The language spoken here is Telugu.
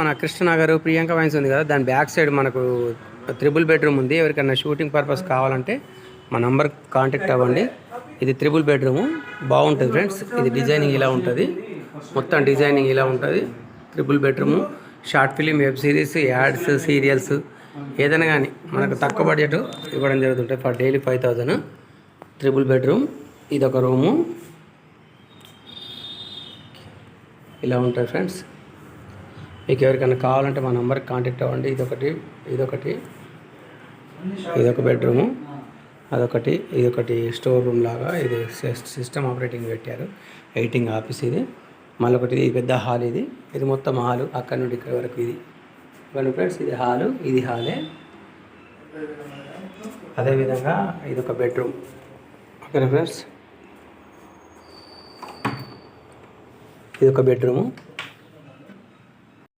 మన కృష్ణనగర్ ప్రియాంక వైన్స్ ఉంది కదా, దాని బ్యాక్ సైడ్ మనకు 3 బెడ్రూమ్ ఉంది. ఎవరికైనా షూటింగ్ పర్పస్ కావాలంటే మా నంబర్ కాంటాక్ట్ అవ్వండి. ఇది 3 బెడ్రూము బాగుంటుంది ఫ్రెండ్స్. ఇది డిజైనింగ్ ఇలా ఉంటుంది, మొత్తం డిజైనింగ్ ఇలా ఉంటుంది. 3 bedroom, short film, web series, ads, serials ఏదైనా కానీ మనకు తక్కువ బడ్జెట్ ఇవ్వడం జరుగుతుంటుంది. For daily 5000. 3 బెడ్రూమ్, ఇదొక రూము ఇలా ఉంటుంది ఫ్రెండ్స్. మీకు ఎవరికైనా కావాలంటే మా నెంబర్కి కాంటాక్ట్ అవ్వండి. ఇదొక బెడ్రూము, ఇదొకటి స్టోర్ రూమ్ లాగా. ఇది సిస్టమ్ ఆపరేటింగ్ పెట్టారు, ఎడిటింగ్ ఆఫీస్. ఇది మళ్ళీ ఒకటి పెద్ద హాల్. ఇది మొత్తం హాలు, అక్కడ నుండి ఇక్కడ వరకు. ఇవ్వండి ఫ్రెండ్స్, ఇది హాలే. అదేవిధంగా ఇదొక బెడ్రూమ్. ఓకేనా ఫ్రెండ్స్, ఇదొక బెడ్రూము.